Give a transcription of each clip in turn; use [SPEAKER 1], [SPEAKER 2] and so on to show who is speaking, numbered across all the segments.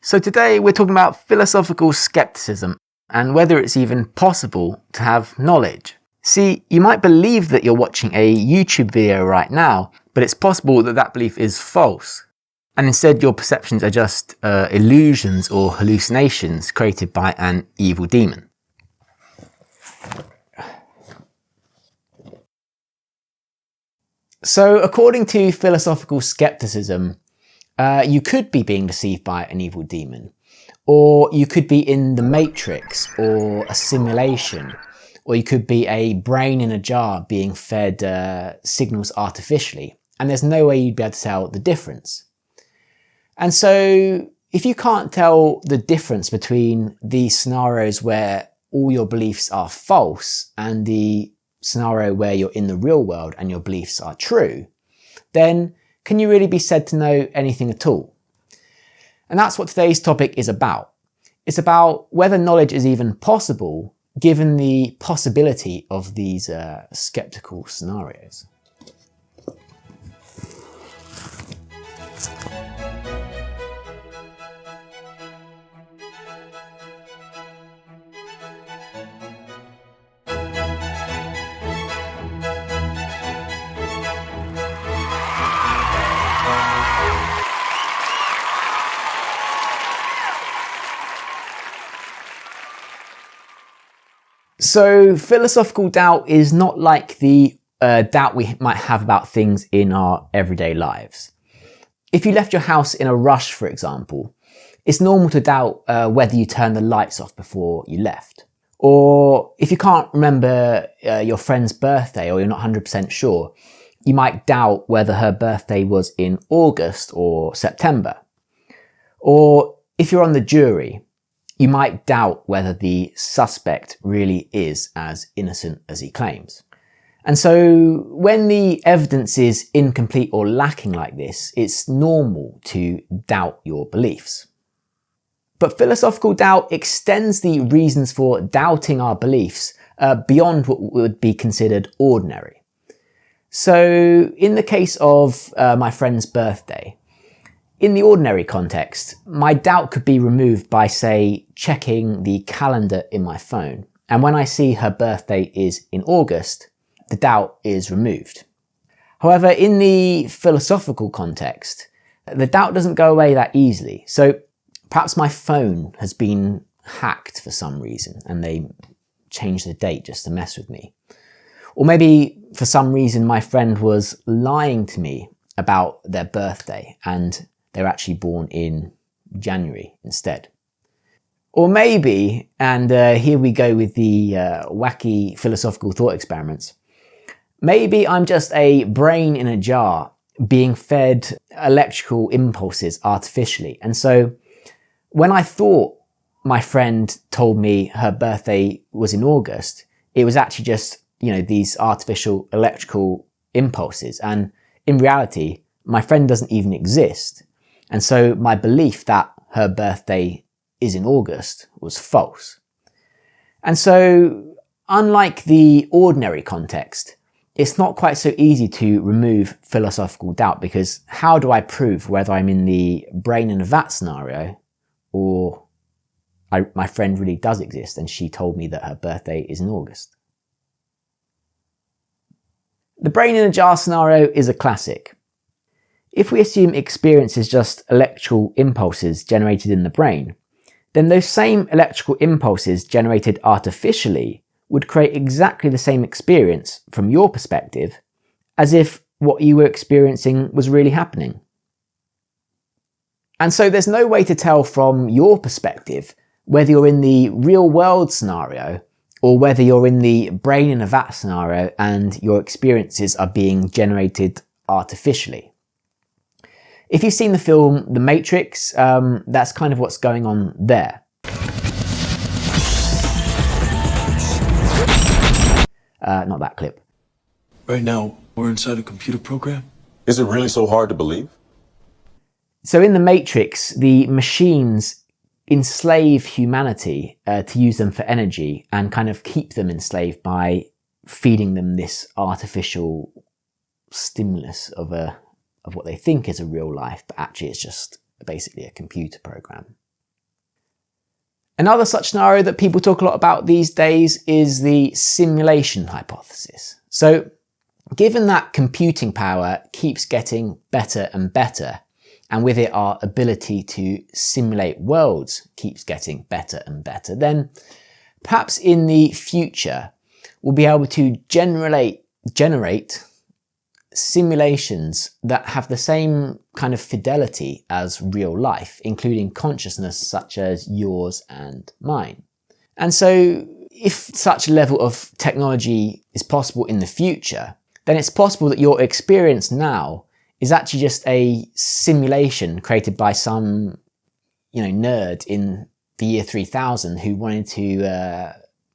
[SPEAKER 1] So today we're talking about philosophical skepticism and whether it's even possible to have knowledge. See, you might believe that you're watching a YouTube video right now, but it's possible that that belief is false. And instead your perceptions are just illusions or hallucinations created by an evil demon. So according to philosophical skepticism, you could be being deceived by an evil demon, or you could be in the Matrix or a simulation, or you could be a brain in a jar being fed signals artificially, and there's no way you'd be able to tell the difference. And so if you can't tell the difference between these scenarios where all your beliefs are false and the scenario where you're in the real world and your beliefs are true, then can you really be said to know anything at all? And that's what today's topic is about. It's about whether knowledge is even possible given the possibility of these skeptical scenarios. So philosophical doubt is not like the doubt we might have about things in our everyday lives. If you left your house in a rush, for example, it's normal to doubt whether you turned the lights off before you left. Or if you can't remember your friend's birthday or you're not 100% sure, you might doubt whether her birthday was in August or September. Or if you're on the jury, you might doubt whether the suspect really is as innocent as he claims. And so when the evidence is incomplete or lacking like this, it's normal to doubt your beliefs. But philosophical doubt extends the reasons for doubting our beliefs beyond what would be considered ordinary. So in the case of my friend's birthday, in the ordinary context, my doubt could be removed by, say, checking the calendar in my phone. And when I see her birthday is in August, the doubt is removed. However, in the philosophical context, the doubt doesn't go away that easily. So perhaps my phone has been hacked for some reason and they changed the date just to mess with me. Or maybe for some reason my friend was lying to me about their birthday and they're actually born in January instead. Or maybe, and here we go with the wacky philosophical thought experiments, maybe I'm just a brain in a jar being fed electrical impulses artificially. And so when I thought my friend told me her birthday was in August, it was actually just, these artificial electrical impulses. And in reality, my friend doesn't even exist. And so my belief that her birthday is in August was false. And so, unlike the ordinary context, it's not quite so easy to remove philosophical doubt, because how do I prove whether I'm in the brain in a vat scenario or my friend really does exist and she told me that her birthday is in August? The brain in a jar scenario is a classic. If we assume experience is just electrical impulses generated in the brain, then those same electrical impulses generated artificially would create exactly the same experience from your perspective as if what you were experiencing was really happening. And so there's no way to tell from your perspective whether you're in the real world scenario or whether you're in the brain in a vat scenario and your experiences are being generated artificially. If you've seen the film The Matrix, that's kind of what's going on there. Not that clip.
[SPEAKER 2] Right now, we're inside a computer program.
[SPEAKER 3] Is it really so hard to believe?
[SPEAKER 1] So in The Matrix, the machines enslave humanity to use them for energy and kind of keep them enslaved by feeding them this artificial stimulus of what they think is a real life, but actually it's just basically a computer program. Another such scenario that people talk a lot about these days is the simulation hypothesis. So, given that computing power keeps getting better and better, and with it our ability to simulate worlds keeps getting better and better, then perhaps in the future we'll be able to generate simulations that have the same kind of fidelity as real life, including consciousness such as yours and mine. And so if such a level of technology is possible in the future, then it's possible that your experience now is actually just a simulation created by some, nerd in the year 3000 who wanted to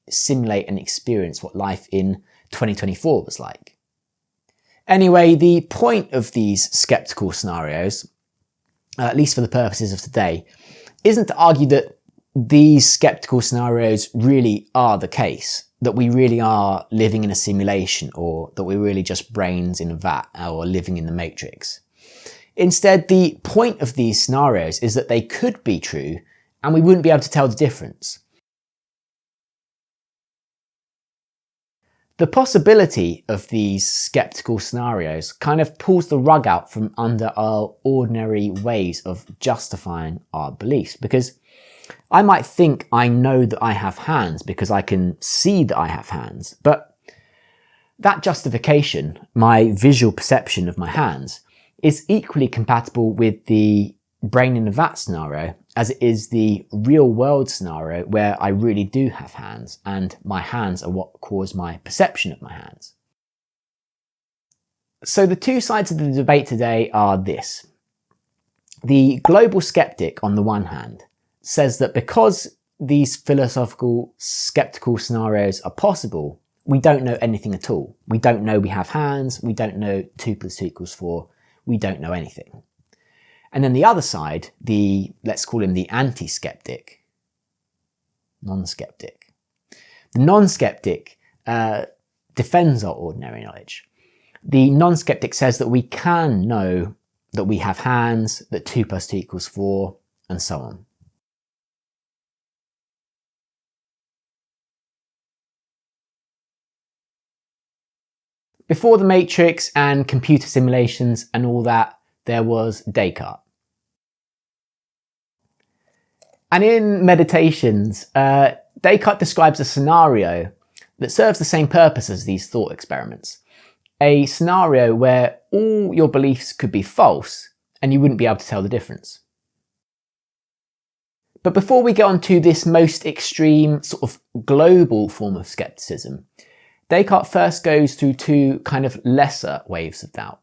[SPEAKER 1] simulate and experience what life in 2024 was like. Anyway, the point of these skeptical scenarios, at least for the purposes of today, isn't to argue that these skeptical scenarios really are the case, that we really are living in a simulation, or that we're really just brains in a vat or living in the Matrix. Instead, the point of these scenarios is that they could be true and we wouldn't be able to tell the difference. The possibility of these skeptical scenarios kind of pulls the rug out from under our ordinary ways of justifying our beliefs, because I might think I know that I have hands because I can see that I have hands, but that justification, my visual perception of my hands, is equally compatible with the brain in a vat scenario as it is the real world scenario where I really do have hands and my hands are what cause my perception of my hands. So the two sides of the debate today are this. The global skeptic, on the one hand, says that because these philosophical skeptical scenarios are possible, we don't know anything at all. We don't know we have hands, we don't know 2 + 2 = 4, we don't know anything. And then the other side, let's call him the anti-skeptic, non-skeptic. The non-skeptic defends our ordinary knowledge. The non-skeptic says that we can know that we have hands, that 2 + 2 = 4, and so on. Before the Matrix and computer simulations and all that, there was Descartes. And in Meditations, Descartes describes a scenario that serves the same purpose as these thought experiments. A scenario where all your beliefs could be false and you wouldn't be able to tell the difference. But before we get on to this most extreme sort of global form of skepticism, Descartes first goes through two kind of lesser waves of doubt.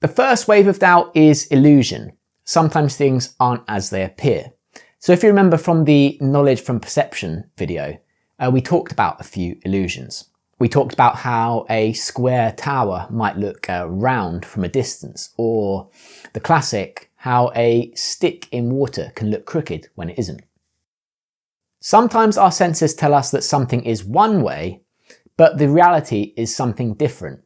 [SPEAKER 1] The first wave of doubt is illusion. Sometimes things aren't as they appear. So if you remember from the Knowledge from Perception video, we talked about a few illusions. We talked about how a square tower might look round from a distance, or the classic, how a stick in water can look crooked when it isn't. Sometimes our senses tell us that something is one way, but the reality is something different.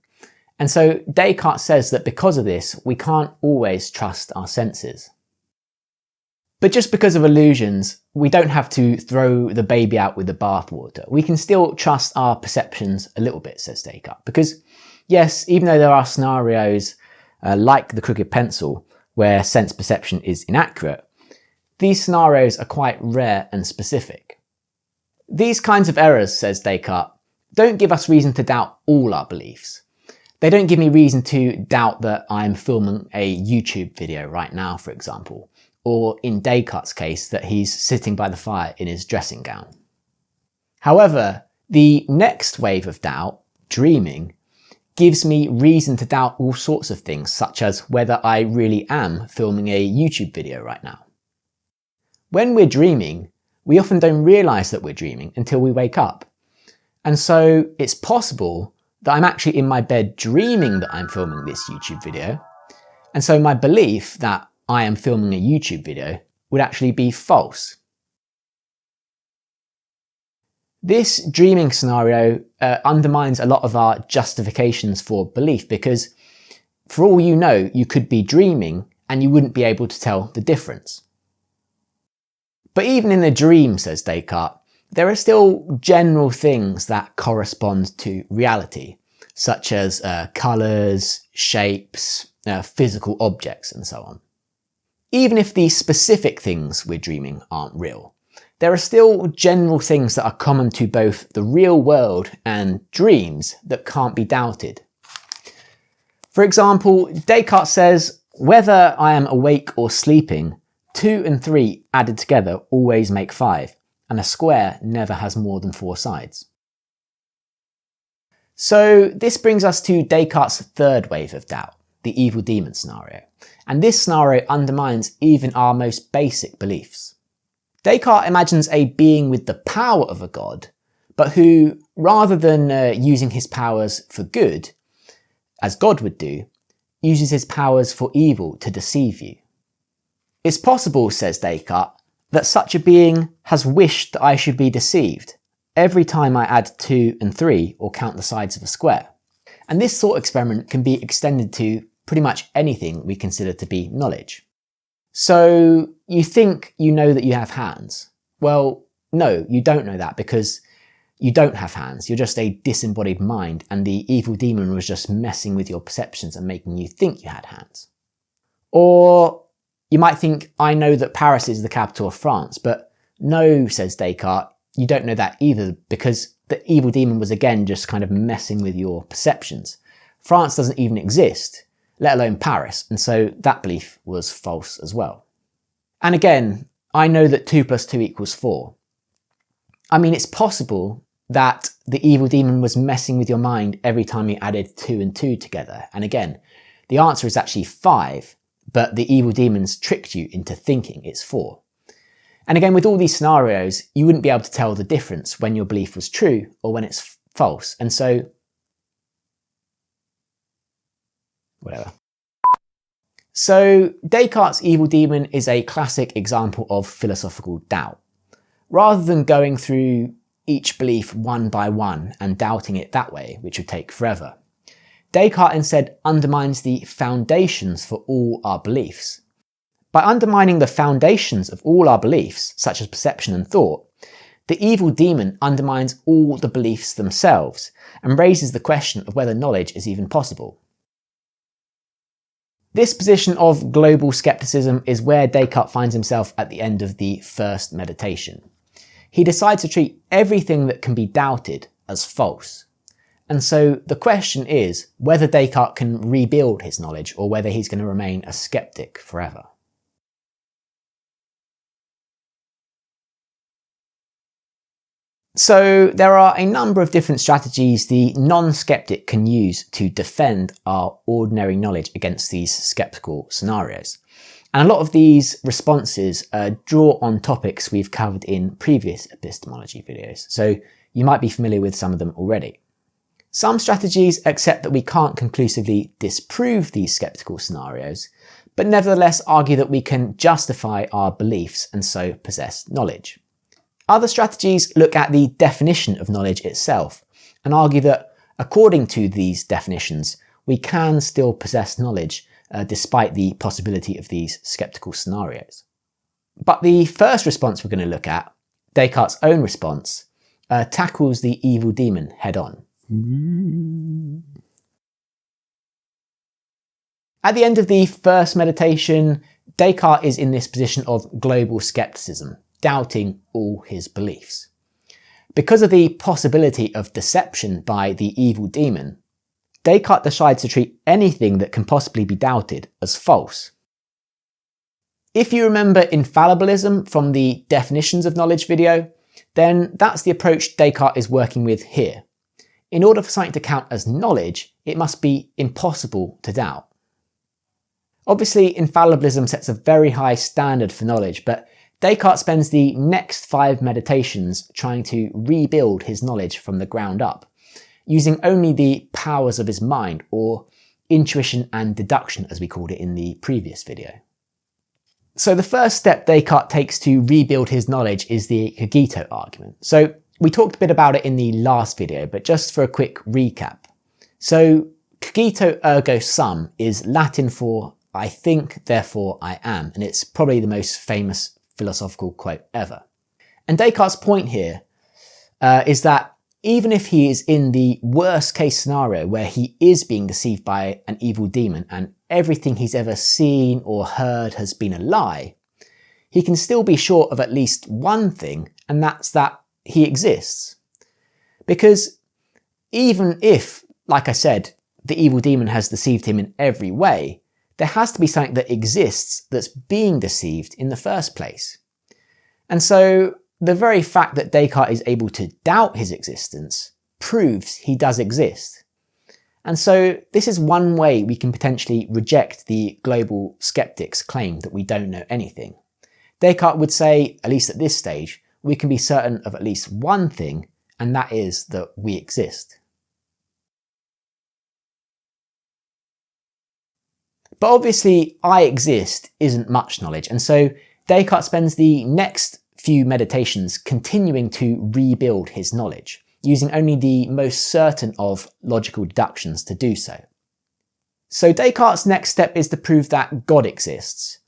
[SPEAKER 1] And so Descartes says that because of this, we can't always trust our senses. But just because of illusions, we don't have to throw the baby out with the bathwater. We can still trust our perceptions a little bit, says Descartes. Because yes, even though there are scenarios like the crooked pencil, where sense perception is inaccurate, these scenarios are quite rare and specific. These kinds of errors, says Descartes, don't give us reason to doubt all our beliefs. They don't give me reason to doubt that I'm filming a YouTube video right now, for example, or in Descartes' case, that he's sitting by the fire in his dressing gown. However, the next wave of doubt, dreaming, gives me reason to doubt all sorts of things, such as whether I really am filming a YouTube video right now. When we're dreaming, we often don't realise that we're dreaming until we wake up. And so it's possible that I'm actually in my bed dreaming that I'm filming this YouTube video. And so my belief that I am filming a YouTube video would actually be false. This dreaming scenario undermines a lot of our justifications for belief, because for all you know, you could be dreaming and you wouldn't be able to tell the difference. But even in a dream, says Descartes, there are still general things that correspond to reality, such as colours, shapes, physical objects, and so on. Even if the specific things we're dreaming aren't real, there are still general things that are common to both the real world and dreams that can't be doubted. For example, Descartes says, whether I am awake or sleeping, 2 and 3 added together always make 5, and a square never has more than 4 sides. So this brings us to Descartes' third wave of doubt, the evil demon scenario, and this scenario undermines even our most basic beliefs. Descartes imagines a being with the power of a god, but who, rather than using his powers for good, as God would do, uses his powers for evil to deceive you. It's possible, says Descartes, that such a being has wished that I should be deceived every time I add 2 and 3 or count the sides of a square. And this thought experiment can be extended to pretty much anything we consider to be knowledge. So you think you know that you have hands. Well, no, you don't know that because you don't have hands. You're just a disembodied mind, and the evil demon was just messing with your perceptions and making you think you had hands. Or you might think, I know that Paris is the capital of France, but no, says Descartes, you don't know that either, because the evil demon was again just kind of messing with your perceptions. France doesn't even exist, let alone Paris, and so that belief was false as well. And again, I know that 2 plus 2 equals 4. I mean, it's possible that the evil demon was messing with your mind every time you added 2 and 2 together. And again, the answer is actually 5, but the evil demons tricked you into thinking it's 4. And again, with all these scenarios, you wouldn't be able to tell the difference when your belief was true or when it's false. And so, whatever. So Descartes' evil demon is a classic example of philosophical doubt. Rather than going through each belief one by one and doubting it that way, which would take forever, Descartes instead undermines the foundations for all our beliefs. By undermining the foundations of all our beliefs, such as perception and thought, the evil demon undermines all the beliefs themselves and raises the question of whether knowledge is even possible. This position of global scepticism is where Descartes finds himself at the end of the first meditation. He decides to treat everything that can be doubted as false. And so the question is whether Descartes can rebuild his knowledge or whether he's going to remain a skeptic forever. So there are a number of different strategies the non-skeptic can use to defend our ordinary knowledge against these skeptical scenarios. And a lot of these responses draw on topics we've covered in previous epistemology videos, so you might be familiar with some of them already. Some strategies accept that we can't conclusively disprove these skeptical scenarios, but nevertheless argue that we can justify our beliefs and so possess knowledge. Other strategies look at the definition of knowledge itself and argue that, according to these definitions, we can still possess knowledge despite the possibility of these skeptical scenarios. But the first response we're going to look at, Descartes' own response, tackles the evil demon head on. At the end of the first meditation, Descartes is in this position of global skepticism, doubting all his beliefs. Because of the possibility of deception by the evil demon, Descartes decides to treat anything that can possibly be doubted as false. If you remember infallibilism from the definitions of knowledge video, then that's the approach Descartes is working with here. In order for something to count as knowledge, it must be impossible to doubt. Obviously, infallibilism sets a very high standard for knowledge, but Descartes spends the next 5 meditations trying to rebuild his knowledge from the ground up, using only the powers of his mind, or intuition and deduction as we called it in the previous video. So the first step Descartes takes to rebuild his knowledge is the cogito argument. So we talked a bit about it in the last video, but just for a quick recap. So cogito ergo sum is Latin for I think, therefore I am, and it's probably the most famous philosophical quote ever. And Descartes' point here is that even if he is in the worst case scenario where he is being deceived by an evil demon and everything he's ever seen or heard has been a lie, he can still be sure of at least one thing, and that's that he exists. Because even if, like I said, the evil demon has deceived him in every way, there has to be something that exists that's being deceived in the first place. And so the very fact that Descartes is able to doubt his existence proves he does exist. And so this is one way we can potentially reject the global skeptic's claim that we don't know anything. Descartes would say, at least at this stage, we can be certain of at least one thing, and that is that we exist. But obviously, I exist isn't much knowledge, and so Descartes spends the next few meditations continuing to rebuild his knowledge, using only the most certain of logical deductions to do so. So Descartes' next step is to prove that God exists.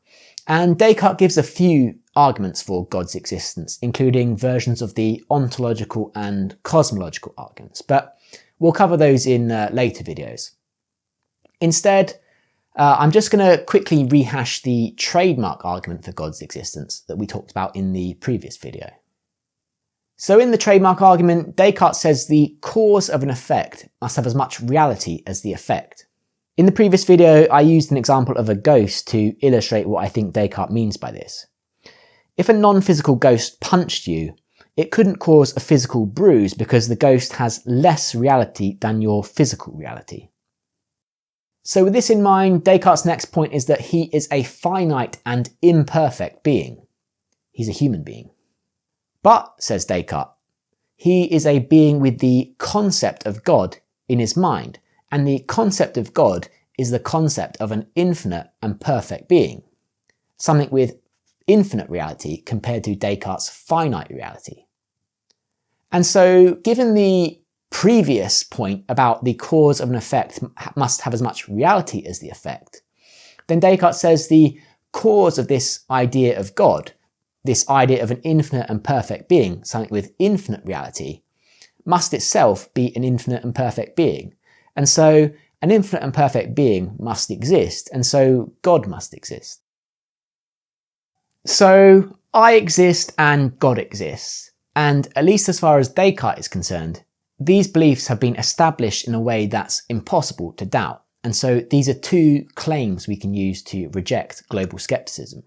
[SPEAKER 1] And Descartes gives a few arguments for God's existence, including versions of the ontological and cosmological arguments, but we'll cover those in later videos. Instead, I'm just going to quickly rehash the trademark argument for God's existence that we talked about in the previous video. So in the trademark argument, Descartes says the cause of an effect must have as much reality as the effect. In the previous video, I used an example of a ghost to illustrate what I think Descartes means by this. If a non-physical ghost punched you, it couldn't cause a physical bruise because the ghost has less reality than your physical reality. So with this in mind, Descartes' next point is that he is a finite and imperfect being. He's a human being. But, says Descartes, he is a being with the concept of God in his mind, and the concept of God is the concept of an infinite and perfect being, something with infinite reality compared to Descartes' finite reality. And so, given the previous point about the cause of an effect must have as much reality as the effect, then Descartes says the cause of this idea of God, this idea of an infinite and perfect being, something with infinite reality, must itself be an infinite and perfect being. And so an infinite and perfect being must exist, and so God must exist. So I exist and God exists, and at least as far as Descartes is concerned, these beliefs have been established in a way that's impossible to doubt, and so these are two claims we can use to reject global skepticism.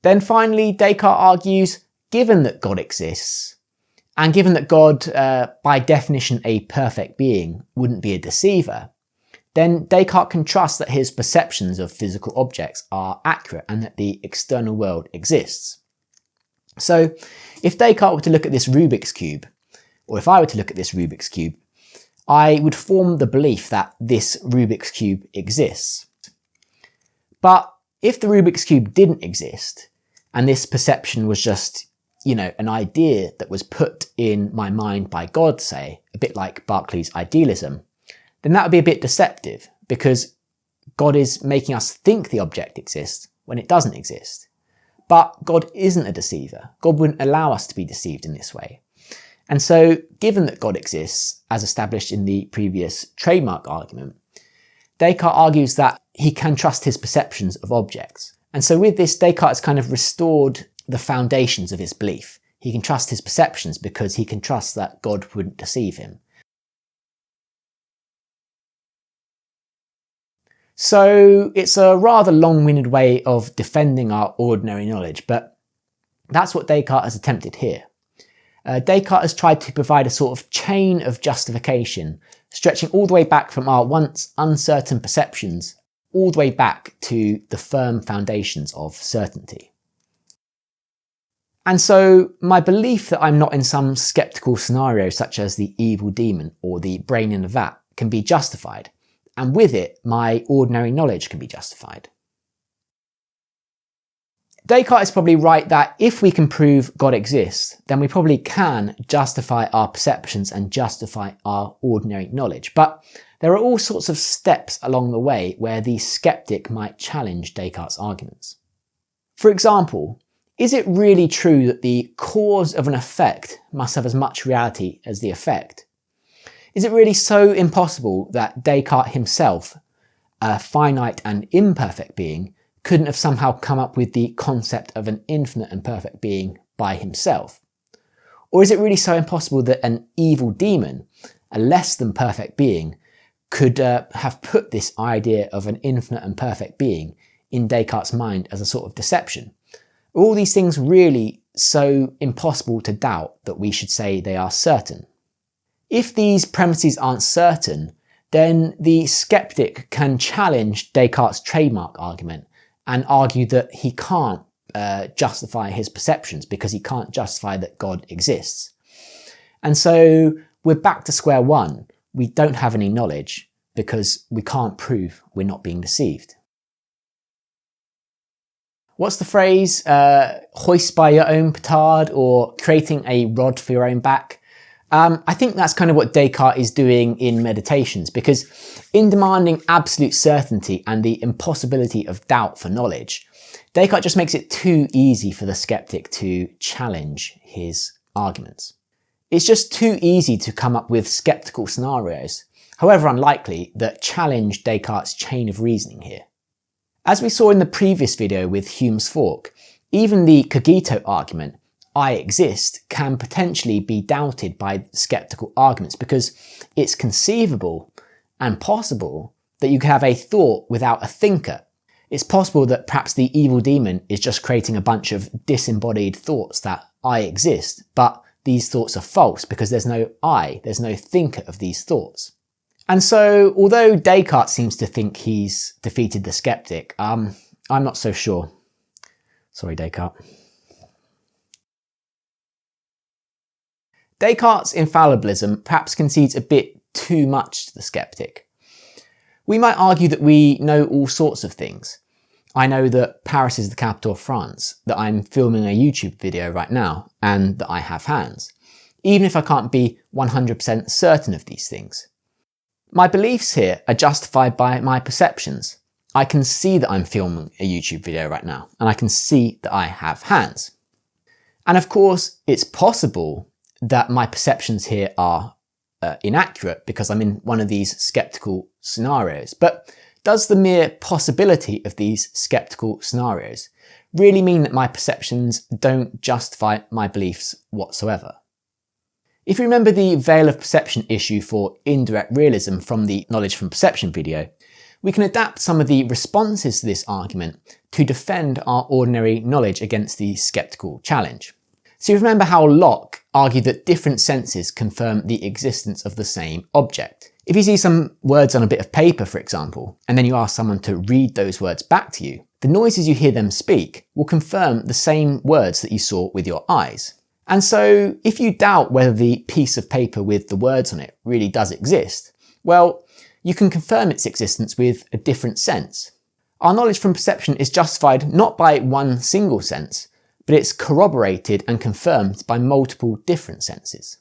[SPEAKER 1] Then finally, Descartes argues, given that God exists, and given that God, by definition a perfect being, wouldn't be a deceiver, then Descartes can trust that his perceptions of physical objects are accurate and that the external world exists. So if Descartes were to look at this Rubik's Cube, or if I were to look at this Rubik's Cube, I would form the belief that this Rubik's Cube exists. But if the Rubik's Cube didn't exist, and this perception was just, an idea that was put in my mind by God, say, a bit like Berkeley's idealism, then that would be a bit deceptive, because God is making us think the object exists when it doesn't exist. But God isn't a deceiver. God wouldn't allow us to be deceived in this way. And so, given that God exists, as established in the previous trademark argument, Descartes argues that he can trust his perceptions of objects. And so with this, Descartes has kind of restored the foundations of his belief. He can trust his perceptions because he can trust that God wouldn't deceive him. So it's a rather long-winded way of defending our ordinary knowledge, but that's what Descartes has attempted here. Descartes has tried to provide a sort of chain of justification, stretching all the way back from our once uncertain perceptions, all the way back to the firm foundations of certainty. And so my belief that I'm not in some skeptical scenario such as the evil demon or the brain in a vat can be justified, and with it, my ordinary knowledge can be justified. Descartes is probably right that if we can prove God exists, then we probably can justify our perceptions and justify our ordinary knowledge. But there are all sorts of steps along the way where the skeptic might challenge Descartes' arguments. For example, Is it really true that the cause of an effect must have as much reality as the effect? Is it really so impossible that Descartes himself, a finite and imperfect being, couldn't have somehow come up with the concept of an infinite and perfect being by himself? Or is it really so impossible that an evil demon, a less than perfect being, could have put this idea of an infinite and perfect being in Descartes' mind as a sort of deception? Are all these things really so impossible to doubt that we should say they are certain? If these premises aren't certain, then the skeptic can challenge Descartes' trademark argument and argue that he can't justify his perceptions because he can't justify that God exists. And so we're back to square one. We don't have any knowledge because we can't prove we're not being deceived. What's the phrase? Hoist by your own petard, or creating a rod for your own back? I think that's kind of what Descartes is doing in Meditations, because in demanding absolute certainty and the impossibility of doubt for knowledge, Descartes just makes it too easy for the skeptic to challenge his arguments. It's just too easy to come up with skeptical scenarios, however unlikely, that challenge Descartes' chain of reasoning here. As we saw in the previous video with Hume's fork, even the cogito argument, I exist, can potentially be doubted by skeptical arguments because it's conceivable and possible that you could have a thought without a thinker. It's possible that perhaps the evil demon is just creating a bunch of disembodied thoughts that I exist, but these thoughts are false because there's no I, there's no thinker of these thoughts. And so, although Descartes seems to think he's defeated the skeptic, I'm not so sure. Sorry, Descartes. Descartes' infallibilism perhaps concedes a bit too much to the skeptic. We might argue that we know all sorts of things. I know that Paris is the capital of France, that I'm filming a YouTube video right now, and that I have hands, even if I can't be 100% certain of these things. My beliefs here are justified by my perceptions. I can see that I'm filming a YouTube video right now, and I can see that I have hands. And of course, it's possible that my perceptions here are inaccurate because I'm in one of these skeptical scenarios. But does the mere possibility of these skeptical scenarios really mean that my perceptions don't justify my beliefs whatsoever? If you remember the veil of perception issue for indirect realism from the knowledge from perception video, we can adapt some of the responses to this argument to defend our ordinary knowledge against the skeptical challenge. So you remember how Locke argued that different senses confirm the existence of the same object. If you see some words on a bit of paper, for example, and then you ask someone to read those words back to you, the noises you hear them speak will confirm the same words that you saw with your eyes. And so if you doubt whether the piece of paper with the words on it really does exist, well, you can confirm its existence with a different sense. Our knowledge from perception is justified not by one single sense, but it's corroborated and confirmed by multiple different senses.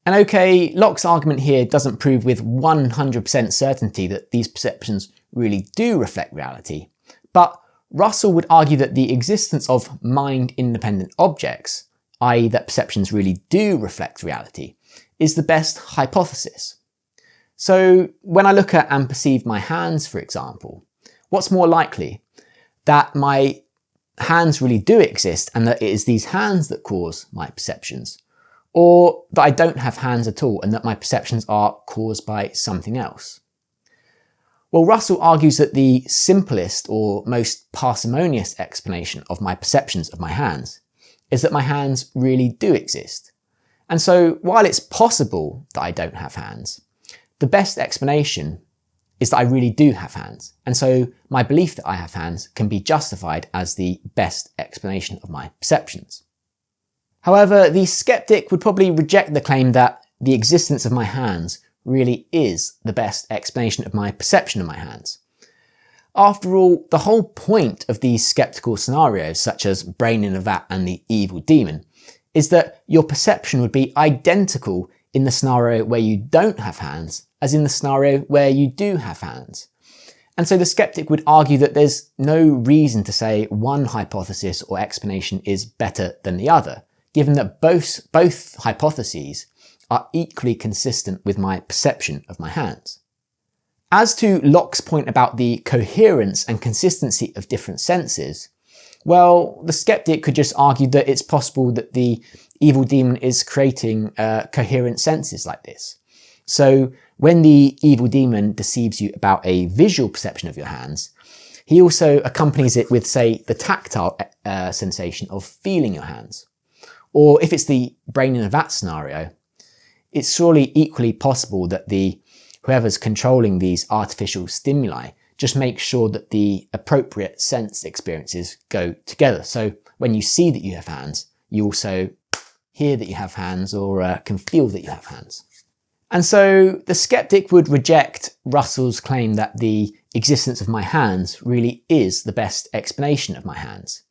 [SPEAKER 1] And okay, Locke's argument here doesn't prove with 100% certainty that these perceptions really do reflect reality, but Russell would argue that the existence of mind-independent objects, i.e. that perceptions really do reflect reality, is the best hypothesis. So when I look at and perceive my hands, for example, what's more likely? That my hands really do exist and that it is these hands that cause my perceptions, or that I don't have hands at all and that my perceptions are caused by something else? Well, Russell argues that the simplest or most parsimonious explanation of my perceptions of my hands is that my hands really do exist. And so while it's possible that I don't have hands, the best explanation is that I really do have hands. And so my belief that I have hands can be justified as the best explanation of my perceptions. However, the skeptic would probably reject the claim that the existence of my hands really is the best explanation of my perception of my hands. After all, the whole point of these skeptical scenarios, such as brain in a vat and the evil demon, is that your perception would be identical in the scenario where you don't have hands as in the scenario where you do have hands. And so the skeptic would argue that there's no reason to say one hypothesis or explanation is better than the other, given that both hypotheses are equally consistent with my perception of my hands. As to Locke's point about the coherence and consistency of different senses, well, the skeptic could just argue that it's possible that the evil demon is creating coherent senses like this. So when the evil demon deceives you about a visual perception of your hands, he also accompanies it with, say, the tactile sensation of feeling your hands. Or if it's the brain in a vat scenario, it's surely equally possible that whoever's controlling these artificial stimuli just makes sure that the appropriate sense experiences go together. So when you see that you have hands, you also hear that you have hands or can feel that you have hands. And so the skeptic would reject Russell's claim that the existence of my hands really is the best explanation of my hands.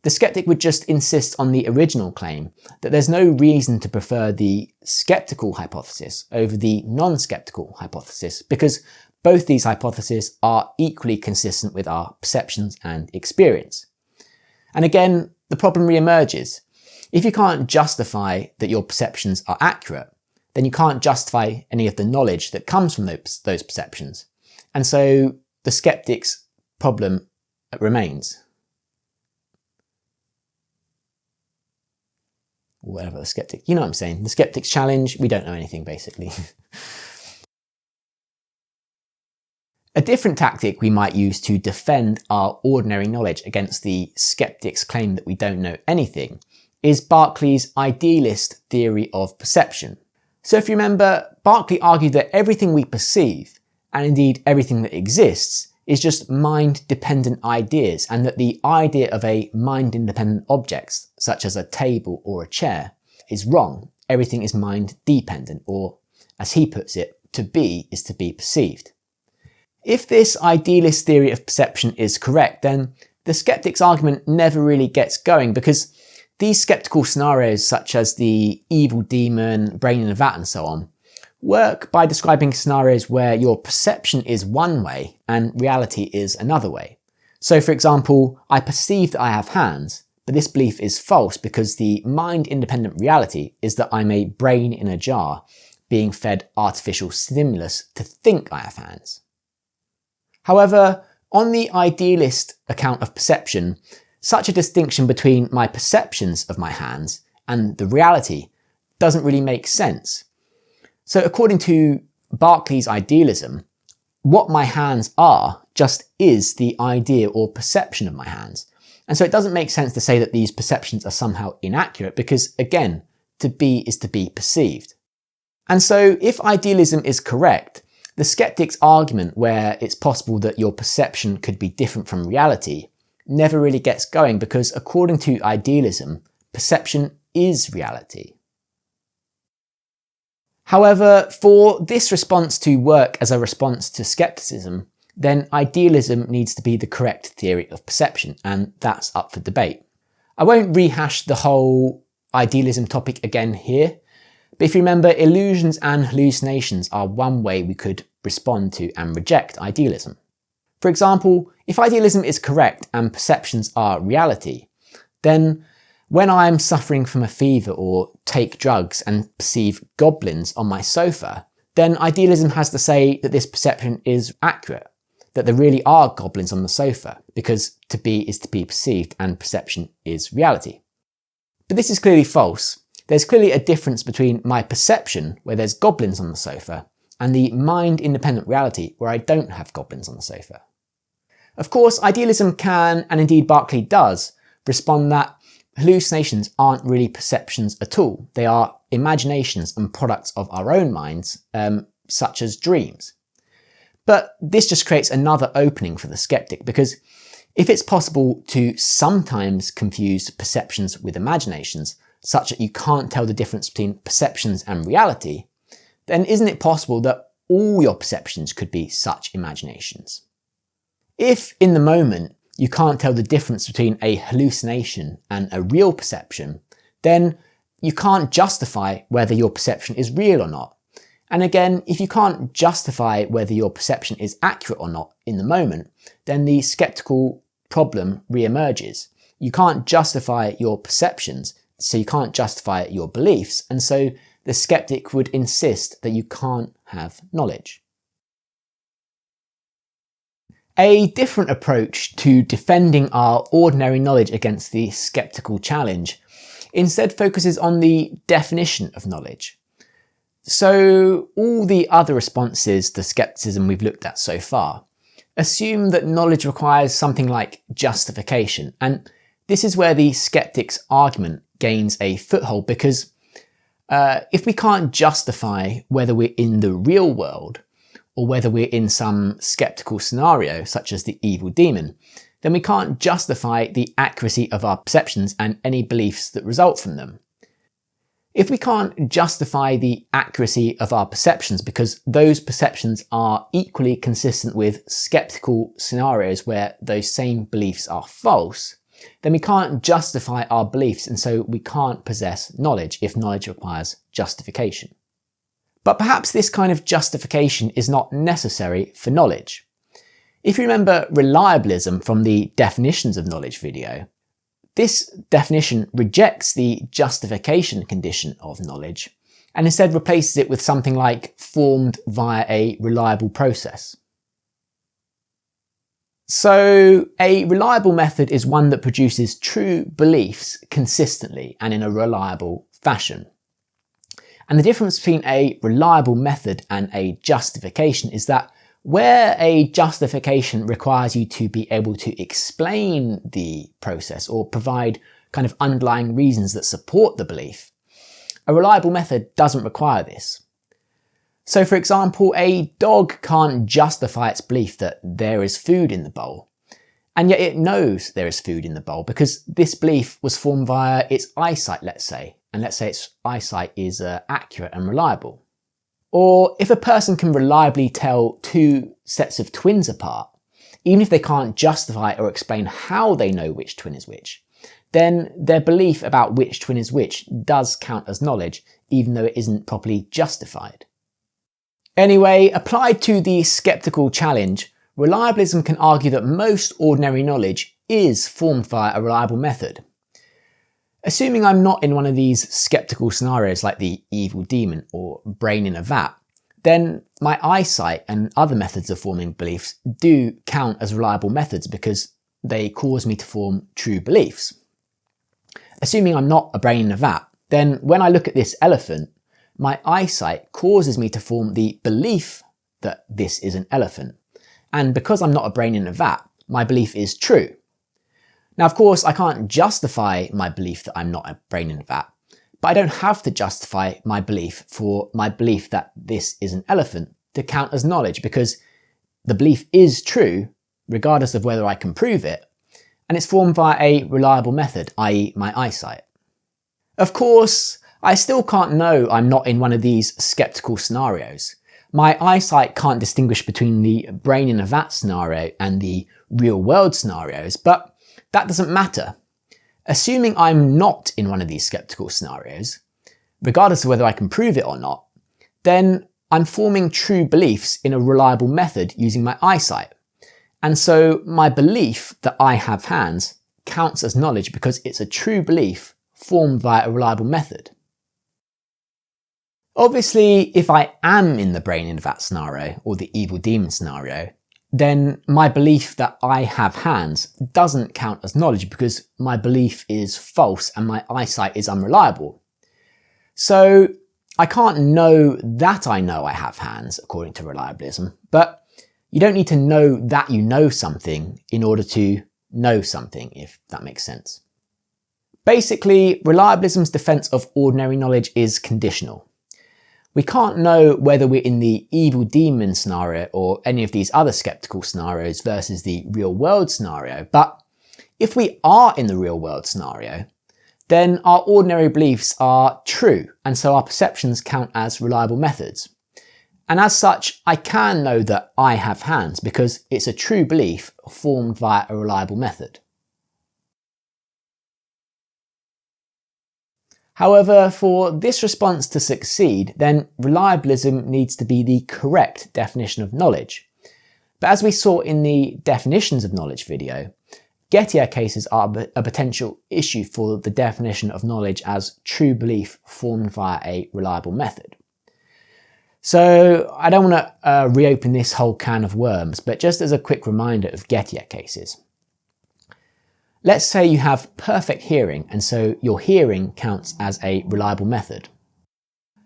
[SPEAKER 1] The skeptic would just insist on the original claim that there's no reason to prefer the skeptical hypothesis over the non-skeptical hypothesis because both these hypotheses are equally consistent with our perceptions and experience. And again, the problem re-emerges. If you can't justify that your perceptions are accurate, then you can't justify any of the knowledge that comes from those perceptions. And so the skeptic's problem remains. Whatever the skeptic, you know what I'm saying. The skeptic's challenge, we don't know anything basically. A different tactic we might use to defend our ordinary knowledge against the skeptic's claim that we don't know anything is Berkeley's idealist theory of perception. So if you remember, Berkeley argued that everything we perceive, and indeed everything that exists, is just mind-dependent ideas, and that the idea of a mind-independent object, such as a table or a chair, is wrong. Everything is mind-dependent, or, as he puts it, to be is to be perceived. If this idealist theory of perception is correct, then the skeptic's argument never really gets going because these skeptical scenarios, such as the evil demon, brain in a vat and so on, work by describing scenarios where your perception is one way and reality is another way. So for example, I perceive that I have hands, but this belief is false because the mind-independent reality is that I'm a brain in a jar being fed artificial stimulus to think I have hands. However, on the idealist account of perception, such a distinction between my perceptions of my hands and the reality doesn't really make sense. So according to Berkeley's idealism, what my hands are just is the idea or perception of my hands. And so it doesn't make sense to say that these perceptions are somehow inaccurate because, again, to be is to be perceived. And so if idealism is correct, the skeptic's argument where it's possible that your perception could be different from reality never really gets going because according to idealism, perception is reality. However, for this response to work as a response to skepticism, then idealism needs to be the correct theory of perception, and that's up for debate. I won't rehash the whole idealism topic again here, but if you remember, illusions and hallucinations are one way we could respond to and reject idealism. For example, if idealism is correct and perceptions are reality, then when I'm suffering from a fever or take drugs and perceive goblins on my sofa, then idealism has to say that this perception is accurate, that there really are goblins on the sofa, because to be is to be perceived and perception is reality. But this is clearly false. There's clearly a difference between my perception, where there's goblins on the sofa, and the mind-independent reality where I don't have goblins on the sofa. Of course, idealism can, and indeed Berkeley does, respond that hallucinations aren't really perceptions at all. They are imaginations and products of our own minds, such as dreams. But this just creates another opening for the skeptic, because if it's possible to sometimes confuse perceptions with imaginations, such that you can't tell the difference between perceptions and reality, then isn't it possible that all your perceptions could be such imaginations? If, in the moment, you can't tell the difference between a hallucination and a real perception, then you can't justify whether your perception is real or not. And again, if you can't justify whether your perception is accurate or not in the moment, then the skeptical problem re-emerges. You can't justify your perceptions, so you can't justify your beliefs, and so the skeptic would insist that you can't have knowledge. A different approach to defending our ordinary knowledge against the skeptical challenge instead focuses on the definition of knowledge. So all the other responses to skepticism we've looked at so far assume that knowledge requires something like justification, and this is where the skeptic's argument gains a foothold, because if we can't justify whether we're in the real world or whether we're in some skeptical scenario, such as the evil demon, then we can't justify the accuracy of our perceptions and any beliefs that result from them. If we can't justify the accuracy of our perceptions because those perceptions are equally consistent with skeptical scenarios where those same beliefs are false, then we can't justify our beliefs, and so we can't possess knowledge if knowledge requires justification. But perhaps this kind of justification is not necessary for knowledge. If you remember reliabilism from the definitions of knowledge video, this definition rejects the justification condition of knowledge and instead replaces it with something like formed via a reliable process. So a reliable method is one that produces true beliefs consistently and in a reliable fashion. And the difference between a reliable method and a justification is that where a justification requires you to be able to explain the process or provide kind of underlying reasons that support the belief, a reliable method doesn't require this. So for example, a dog can't justify its belief that there is food in the bowl, and yet it knows there is food in the bowl because this belief was formed via its eyesight, let's say, and let's say its eyesight is accurate and reliable. Or if a person can reliably tell two sets of twins apart, even if they can't justify or explain how they know which twin is which, then their belief about which twin is which does count as knowledge, even though it isn't properly justified. Anyway, applied to the skeptical challenge, reliabilism can argue that most ordinary knowledge is formed via a reliable method. Assuming I'm not in one of these skeptical scenarios like the evil demon or brain in a vat, then my eyesight and other methods of forming beliefs do count as reliable methods because they cause me to form true beliefs. Assuming I'm not a brain in a vat, then when I look at this elephant, my eyesight causes me to form the belief that this is an elephant. And because I'm not a brain in a vat, my belief is true. Now, of course, I can't justify my belief that I'm not a brain in a vat, but I don't have to justify my belief for my belief that this is an elephant to count as knowledge, because the belief is true, regardless of whether I can prove it, and it's formed via a reliable method, i.e. my eyesight. Of course, I still can't know I'm not in one of these skeptical scenarios. My eyesight can't distinguish between the brain in a vat scenario and the real world scenarios, but that doesn't matter. Assuming I'm not in one of these skeptical scenarios, regardless of whether I can prove it or not, then I'm forming true beliefs in a reliable method using my eyesight. And so my belief that I have hands counts as knowledge because it's a true belief formed via a reliable method. Obviously, if I am in the brain in a vat scenario or the evil demon scenario, then my belief that I have hands doesn't count as knowledge because my belief is false and my eyesight is unreliable. So I can't know that I know I have hands, according to reliabilism, but you don't need to know that you know something in order to know something, if that makes sense. Basically, reliabilism's defense of ordinary knowledge is conditional. We can't know whether we're in the evil demon scenario or any of these other skeptical scenarios versus the real world scenario, but if we are in the real world scenario, then our ordinary beliefs are true, and so our perceptions count as reliable methods. And as such, I can know that I have hands because it's a true belief formed via a reliable method. However, for this response to succeed, then reliabilism needs to be the correct definition of knowledge. But as we saw in the definitions of knowledge video, Gettier cases are a potential issue for the definition of knowledge as true belief formed via a reliable method. So I don't want to reopen this whole can of worms, but just as a quick reminder of Gettier cases. Let's say you have perfect hearing, and so your hearing counts as a reliable method.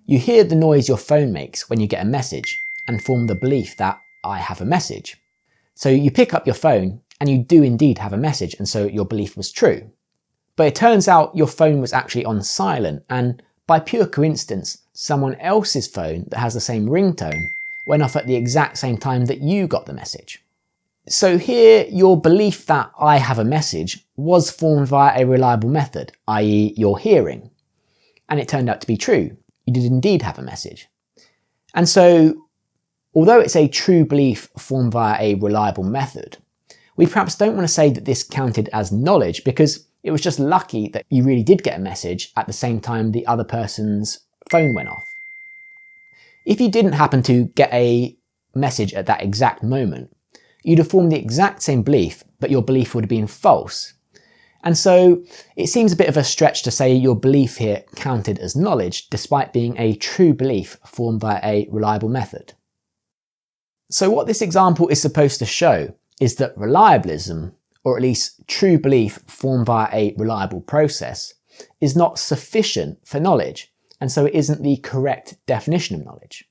[SPEAKER 1] You hear the noise your phone makes when you get a message and form the belief that I have a message. So you pick up your phone and you do indeed have a message, and so your belief was true. But it turns out your phone was actually on silent, and by pure coincidence, someone else's phone that has the same ringtone went off at the exact same time that you got the message. So here, your belief that I have a message was formed via a reliable method, i.e. your hearing. And it turned out to be true. You did indeed have a message. And so, although it's a true belief formed via a reliable method, we perhaps don't want to say that this counted as knowledge because it was just lucky that you really did get a message at the same time the other person's phone went off. If you didn't happen to get a message at that exact moment, you'd have formed the exact same belief, but your belief would have been false. And so it seems a bit of a stretch to say your belief here counted as knowledge, despite being a true belief formed by a reliable method. So what this example is supposed to show is that reliabilism, or at least true belief formed via a reliable process, is not sufficient for knowledge, and so it isn't the correct definition of knowledge.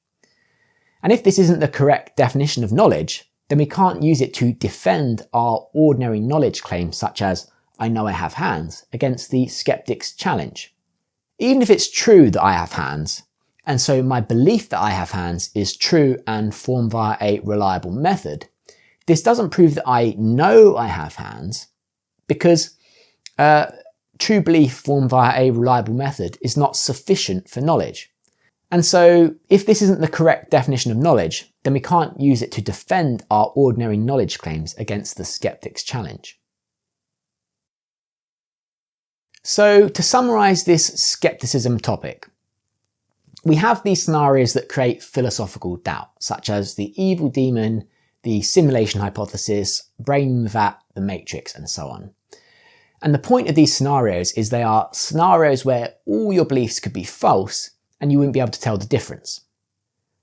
[SPEAKER 1] And if this isn't the correct definition of knowledge, then we can't use it to defend our ordinary knowledge claims such as, I know I have hands, against the skeptic's challenge. Even if it's true that I have hands, and so my belief that I have hands is true and formed via a reliable method, this doesn't prove that I know I have hands, because true belief formed via a reliable method is not sufficient for knowledge. And so, if this isn't the correct definition of knowledge, then we can't use it to defend our ordinary knowledge claims against the skeptic's challenge. So, to summarise this skepticism topic, we have these scenarios that create philosophical doubt, such as the evil demon, the simulation hypothesis, brain in the vat, the matrix, and so on. And the point of these scenarios is they are scenarios where all your beliefs could be false, and you wouldn't be able to tell the difference.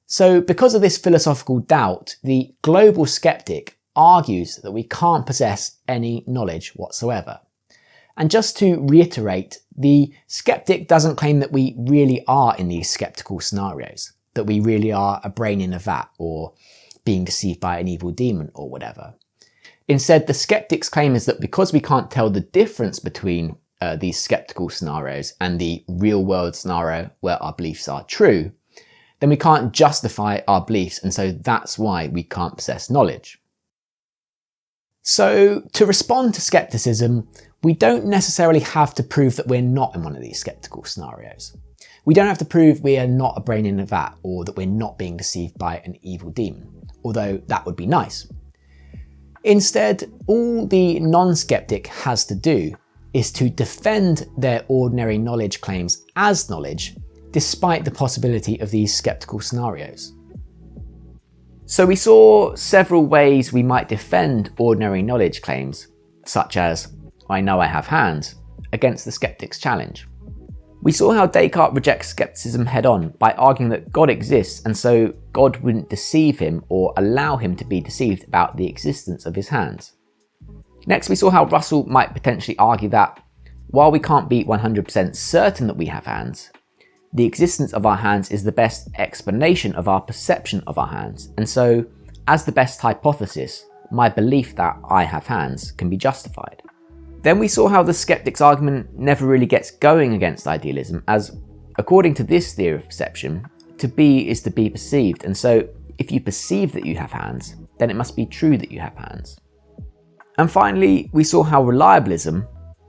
[SPEAKER 1] So because of this philosophical doubt, the global skeptic argues that we can't possess any knowledge whatsoever. And just to reiterate, the skeptic doesn't claim that we really are in these skeptical scenarios, that we really are a brain in a vat or being deceived by an evil demon or whatever. Instead, the skeptic's claim is that because we can't tell the difference between these skeptical scenarios and the real world scenario where our beliefs are true, then we can't justify our beliefs, and so that's why we can't possess knowledge. So to respond to skepticism, we don't necessarily have to prove that we're not in one of these skeptical scenarios. We don't have to prove we are not a brain in a vat or that we're not being deceived by an evil demon, although that would be nice. Instead, all the non-skeptic has to do is to defend their ordinary knowledge claims as knowledge, despite the possibility of these skeptical scenarios. So we saw several ways we might defend ordinary knowledge claims, such as, I know I have hands, against the skeptic's challenge. We saw how Descartes rejects skepticism head-on by arguing that God exists, and so God wouldn't deceive him or allow him to be deceived about the existence of his hands. Next, we saw how Russell might potentially argue that, while we can't be 100% certain that we have hands, the existence of our hands is the best explanation of our perception of our hands, and so, as the best hypothesis, my belief that I have hands can be justified. Then we saw how the skeptic's argument never really gets going against idealism, as, according to this theory of perception, to be is to be perceived, and so if you perceive that you have hands, then it must be true that you have hands. And finally, we saw how reliabilism,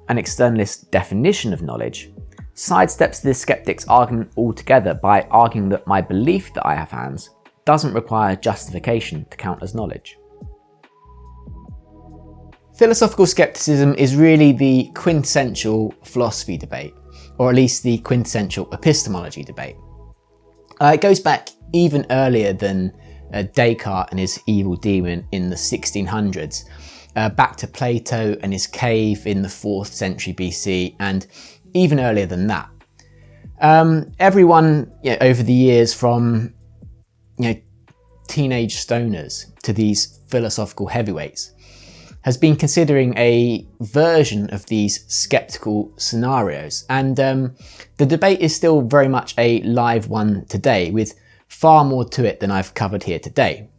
[SPEAKER 1] an externalist definition of knowledge, sidesteps the skeptic's argument altogether by arguing that my belief that I have hands doesn't require justification to count as knowledge. Philosophical skepticism is really the quintessential philosophy debate, or at least the quintessential epistemology debate. It goes back even earlier than Descartes and his evil demon in the 1600s, back to Plato and his cave in the 4th century BC, and even earlier than that. Everyone over the years, from teenage stoners to these philosophical heavyweights, has been considering a version of these skeptical scenarios, and the debate is still very much a live one today, with far more to it than I've covered here today.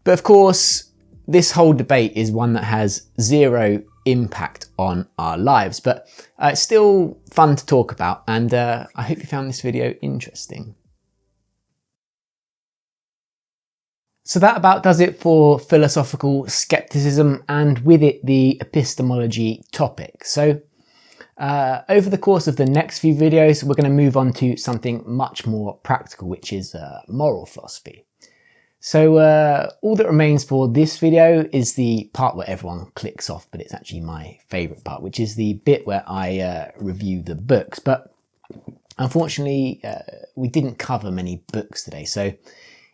[SPEAKER 1] But of course, this whole debate is one that has zero impact on our lives, but it's still fun to talk about, and I hope you found this video interesting. So that about does it for philosophical skepticism, and with it the epistemology topic. So over the course of the next few videos, we're going to move on to something much more practical, which is moral philosophy. So all that remains for this video is the part where everyone clicks off, but it's actually my favourite part, which is the bit where I review the books. But unfortunately, we didn't cover many books today. So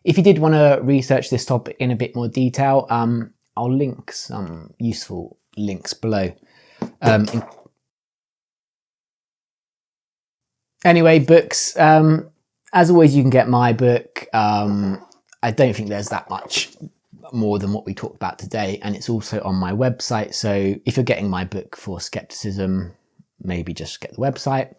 [SPEAKER 1] if you did want to research this topic in a bit more detail, I'll link some useful links below. Anyway, books. As always, you can get my book. I don't think there's that much more than what we talked about today, and it's also on my website. So if you're getting my book for Scepticism, maybe just get the website.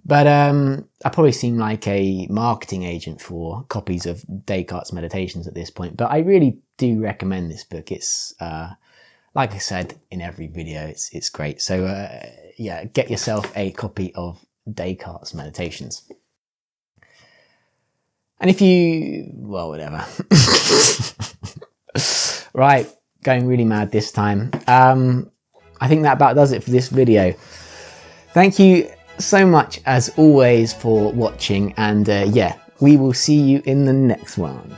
[SPEAKER 1] But I probably seem like a marketing agent for copies of Descartes Meditations at this point. But I really do recommend this book. It's like I said in every video, it's great. So yeah, get yourself a copy of Descartes Meditations. And if you, well, whatever. Right, going really mad this time. I think that about does it for this video. Thank you so much as always for watching, and yeah, we will see you in the next one.